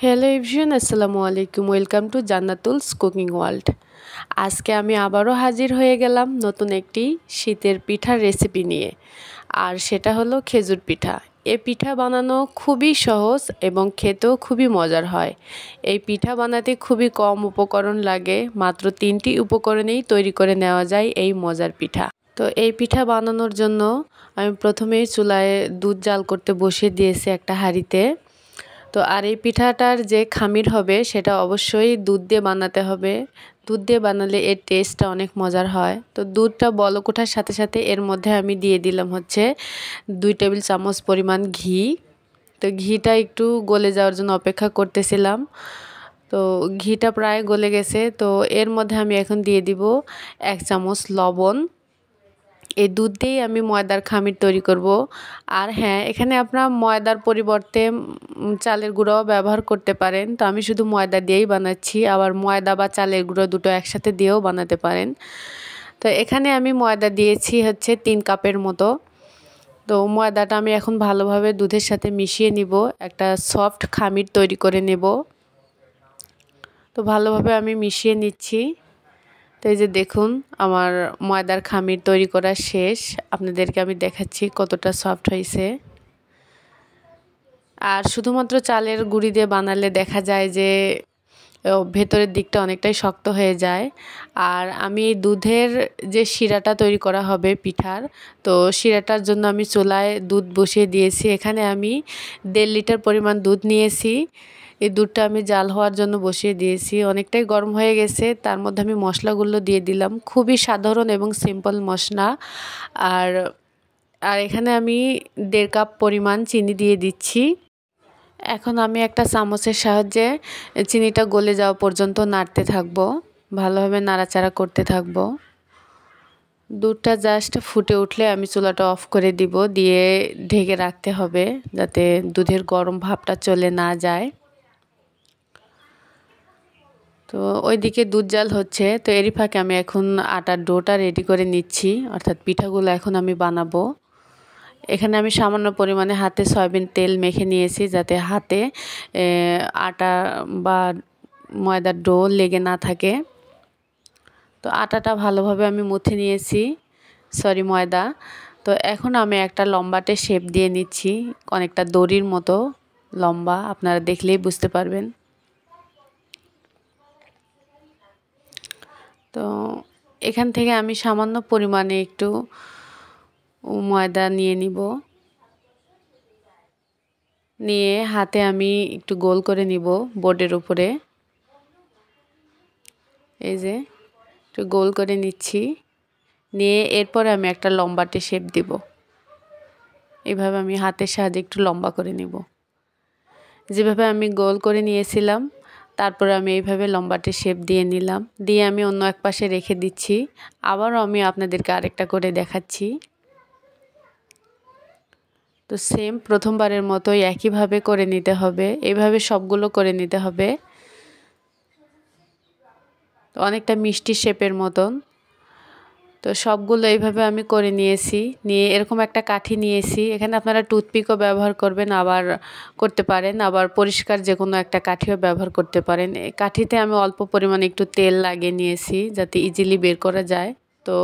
Hello everyone, আসসালামু আলাইকুম। Welcome to Jannatul's cooking world. আজকে আমি আবারও হাজির হয়ে গেলাম নতুন একটি শীতের পিঠার রেসিপি নিয়ে, আর সেটা হলো খেজুর পিঠা। এই পিঠা বানানো খুবই সহজ এবং খেতেও খুবই মজার হয়। এই পিঠা বানাতে খুবই কম উপকরণ লাগে, মাত্র 3টি উপকরণেই তৈরি করে নেওয়া যায় এই মজার পিঠা। তো এই পিঠা বানানোর জন্য আমি প্রথমেই চুলায় দুধ জাল করতে বসিয়ে দিয়েছি একটা হাঁড়িতে। তো আর এই পিঠাটার যে খামির হবে সেটা অবশ্যই দুধ দিয়ে বানাতে হবে। দুধ দিয়ে বানালে এর টেস্টটা অনেক মজার হয়। তো দুধটা বলক ওঠার সাথে সাথে এর মধ্যে আমি দিয়ে দিলাম হচ্ছে 2 টেবিল চামচ পরিমাণ ঘি। তো ঘিটা একটু গলে যাওয়ার জন্য অপেক্ষা করতেছিলাম। তো ঘিটা প্রায় গলে গেছে। তো এর মধ্যে আমি এখন দিয়ে দিব 1 চামচ লবণ। এই দুধ দিয়েই আমি ময়দার খামির তৈরি করব। আর হ্যাঁ, এখানে আপনারা ময়দার পরিবর্তে চালের গুঁড়াও ব্যবহার করতে পারেন। তো আমি শুধু ময়দা দিয়েই বানাচ্ছি, আবার ময়দা বা চালের গুঁড়ো দুটো একসাথে দিয়েও বানাতে পারেন। তো এখানে আমি ময়দা দিয়েছি হচ্ছে 3 কাপের মতো। তো ময়দাটা আমি এখন ভালোভাবে দুধের সাথে মিশিয়ে নিব, একটা সফট খামির তৈরি করে নেব। তো ভালোভাবে আমি মিশিয়ে নিচ্ছি। তো এই যে দেখুন, আমার ময়দার খামির তৈরি করা শেষ। আপনাদেরকে আমি দেখাচ্ছি কতটা সফট হয়েছে। আর শুধুমাত্র চালের গুঁড়ি দিয়ে বানালে দেখা যায় যে ভেতরের দিকটা অনেকটাই শক্ত হয়ে যায়। আর আমি এই দুধের যে শিরাটা তৈরি করা হবে পিঠার, তো শিরাটার জন্য আমি চুলায় দুধ বসিয়ে দিয়েছি। এখানে আমি 1.5 লিটার পরিমাণ দুধ নিয়েছি। এই দুধটা আমি জাল হওয়ার জন্য বসিয়ে দিয়েছি। অনেকটাই গরম হয়ে গেছে। তার মধ্যে আমি মশলাগুলো দিয়ে দিলাম, খুবই সাধারণ এবং সিম্পল মশলা। আর আর এখানে আমি 1.5 কাপ পরিমাণ চিনি দিয়ে দিচ্ছি। এখন আমি একটা চামচের সাহায্যে চিনিটা গলে যাওয়া পর্যন্ত নাড়তে থাকবো, ভালোভাবে নাড়াচাড়া করতে থাকবো। দুধটা জাস্ট ফুটে উঠলে আমি চুলাটা অফ করে দিব, দিয়ে ঢেকে রাখতে হবে যাতে দুধের গরম ভাবটা চলে না যায়। তো ওইদিকে দুধ জাল হচ্ছে, তো এরই ফাঁকে আমি এখন আটার ডোটা রেডি করে নিচ্ছি, অর্থাৎ পিঠাগুলো এখন আমি বানাবো। এখানে আমি সামান্য পরিমাণে হাতে সয়াবিন তেল মেখে নিয়েছি, যাতে হাতে আটা বা ময়দার ডো লেগে না থাকে। তো আটাটা ভালোভাবে আমি মুথে নিয়েছি, ময়দা। তো এখন আমি একটা লম্বাটে শেপ দিয়ে নিচ্ছি, অনেকটা দড়ির মতো লম্বা, আপনারা দেখলেই বুঝতে পারবেন। তো এখান থেকে আমি সামান্য পরিমাণে একটু ময়দা নিয়ে নিব, নিয়ে হাতে আমি একটু গোল করে নিব বোর্ডের উপরে। এই যে একটু গোল করে নিচ্ছি, নিয়ে এরপরে আমি একটা লম্বাটে শেপ দিব। এভাবে আমি হাতের সাহায্যে একটু লম্বা করে নিব। যেভাবে আমি গোল করে নিয়েছিলাম, তারপরে আমি এইভাবে লম্বাটে শেপ দিয়ে নিলাম, দিয়ে আমি অন্য এক পাশে রেখে দিচ্ছি। আবারও আমি আপনাদেরকে আরেকটা করে দেখাচ্ছি। তো সেম প্রথমবারের মতোই একইভাবে করে নিতে হবে, এভাবে সবগুলো করে নিতে হবে। তো অনেকটা মিষ্টি শেপের মতন। তো সবগুলো এইভাবে আমি করে নিয়েছি, নিয়ে এরকম একটা কাঠি নিয়েছি। এখানে আপনারা টুথপিকও ব্যবহার করবেন, আবার করতে পারেন, আবার পরিষ্কার যে কোনো একটা কাঠিও ব্যবহার করতে পারেন। এই কাঠিতে আমি অল্প পরিমাণে একটু তেল লাগিয়ে নিয়েছি, যাতে ইজিলি বের করা যায়। তো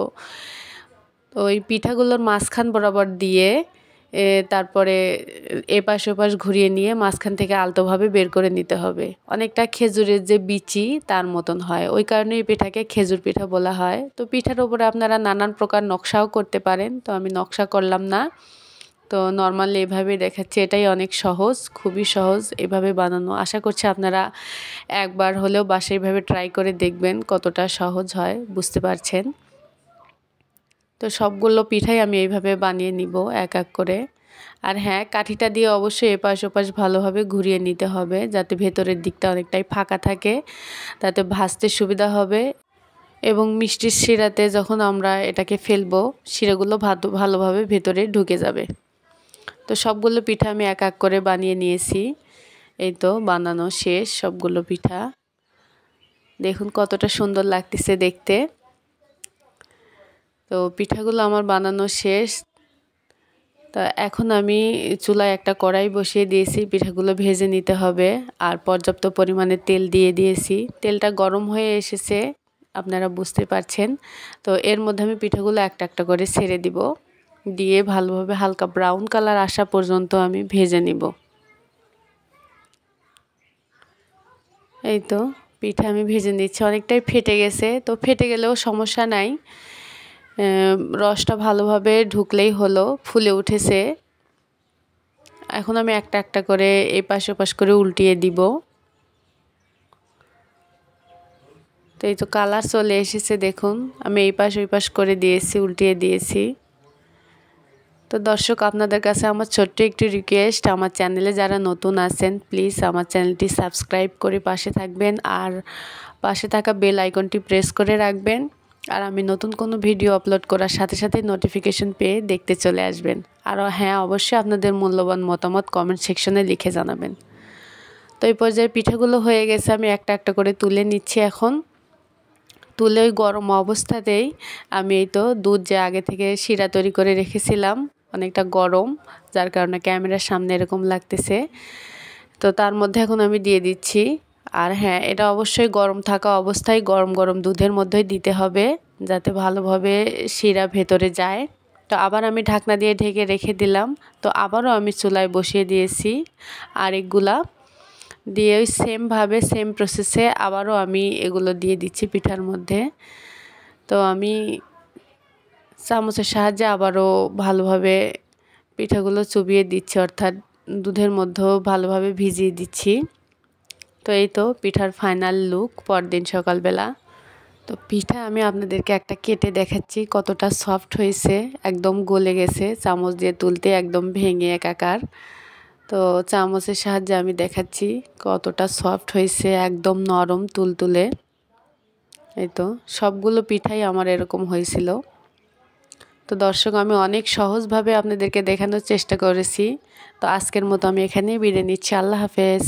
ওই পিঠাগুলোর মাঝখান বরাবর দিয়ে তারপরে এপাশ ওপাশ ঘুরিয়ে নিয়ে মাঝখান থেকে আলতোভাবে বের করে নিতে হবে। অনেকটা খেজুরের যে বিচি তার মতন হয়, ওই কারণে এই পিঠাকে খেজুর পিঠা বলা হয়। তো পিঠার উপরে আপনারা নানান প্রকার নকশাও করতে পারেন, তো আমি নকশা করলাম না। তো নর্মালি এভাবে দেখাচ্ছি, এটাই অনেক সহজ, খুবই সহজ এভাবে বানানো। আশা করছি আপনারা একবার হলেও বাসায় এভাবে ট্রাই করে দেখবেন, কতটা সহজ হয় বুঝতে পারছেন। তো সবগুলো পিঠাই আমি এইভাবে বানিয়ে নিব এক এক করে। আর হ্যাঁ, কাঠিটা দিয়ে অবশ্যই এপাশ ওপাশ ভালোভাবে ঘুরিয়ে নিতে হবে, যাতে ভেতরের দিকটা অনেকটাই ফাঁকা থাকে, তাতে ভাজতে সুবিধা হবে। এবং মিষ্টির শিরাতে যখন আমরা এটাকে ফেলবো, শিরাগুলো ভালোভাবে ভেতরে ঢুকে যাবে। তো সবগুলো পিঠা আমি এক এক করে বানিয়ে নিয়েছি। এই তো বানানো শেষ সবগুলো পিঠা। দেখুন কতটা সুন্দর লাগতেছে দেখতে। তো পিঠাগুলো আমার বানানো শেষ। তো এখন আমি চুলায় একটা কড়াই বসিয়ে দিয়েছি, পিঠাগুলো ভেজে নিতে হবে। আর পর্যাপ্ত পরিমাণে তেল দিয়ে দিয়েছি, তেলটা গরম হয়ে এসেছে, আপনারা বুঝতে পারছেন। তো এর মধ্যে আমি পিঠাগুলো একটা একটা করে ছেড়ে দিব, দিয়ে ভালোভাবে হালকা ব্রাউন কালার আসা পর্যন্ত আমি ভেজে নিব। এই তো পিঠা আমি ভেজে নিচ্ছি, অনেকটাই ফেটে গেছে, তো ফেটে গেলেও সমস্যা নাই, রসটা ভালোভাবে ঢুকলেই হলো, ফুলে উঠেছে। এখন আমি একটা একটা করে এপাশ ওপাশ করে উল্টিয়ে দিব। তো এই তো কালার চলে এসেছে, দেখুন আমি এই পাশ ওই পাশ করে দিয়েছি, উল্টিয়ে দিয়েছি। তো দর্শক, আপনাদের কাছে আমার ছোট্ট একটি রিকোয়েস্ট, আমার চ্যানেলে যারা নতুন আছেন প্লিজ আমার চ্যানেলটি সাবস্ক্রাইব করে পাশে থাকবেন, আর পাশে থাকা বেল আইকনটি প্রেস করে রাখবেন। আর আমি নতুন কোনো ভিডিও আপলোড করার সাথে সাথে নোটিফিকেশন পেয়ে দেখতে চলে আসবেন। আর হ্যাঁ, অবশ্যই আপনাদের মূল্যবান মতামত কমেন্ট সেকশনে লিখে জানাবেন। তো এই পর্যায়ে পিঠাগুলো হয়ে গেছে, আমি একটা একটা করে তুলে নিচ্ছি। এখন তুলে ওই গরম অবস্থাতেই আমি এই তো দুধ যে আগে থেকে শিরা তৈরি করে রেখেছিলাম, অনেকটা গরম, যার কারণে ক্যামেরার সামনে এরকম লাগতেছে, তো তার মধ্যে এখন আমি দিয়ে দিচ্ছি। আর হ্যাঁ, এটা অবশ্যই গরম থাকা অবস্থায় গরম গরম দুধের মধ্যেই দিতে হবে, যাতে ভালোভাবে শিরা ভেতরে যায়। তো আবার আমি ঢাকনা দিয়ে ঢেকে রেখে দিলাম। তো আবারও আমি চুলায় বসিয়ে দিয়েছি আরেকগুলা, দিয়ে ওই সেমভাবে সেম প্রসেসে আবারও আমি এগুলো দিয়ে দিচ্ছি পিঠার মধ্যে। তো আমি চামচের সাহায্যে আবারও ভালোভাবে পিঠাগুলো চুবিয়ে দিচ্ছি, অর্থাৎ দুধের মধ্যেও ভালোভাবে ভিজিয়ে দিচ্ছি। তো এই তো পিঠার ফাইনাল লুক পরদিন সকালবেলা। তো পিঠা আমি আপনাদেরকে একটা কেটে দেখাচ্ছি কতটা সফট হয়েছে, একদম গলে গেছে, চামচ দিয়ে তুলতে একদম ভেঙে একাকার। তো চামচের সাহায্যে আমি দেখাচ্ছি কতটা সফট হয়েছে, একদম নরম তুলতুলে। এই তো সবগুলো পিঠাই আমার এরকম হয়েছিল। তো দর্শক, আমি অনেক সহজভাবে আপনাদেরকে দেখানোর চেষ্টা করেছি। তো আজকের মতো আমি এখানেই বিদায় নিচ্ছি। আল্লাহ হাফেজ।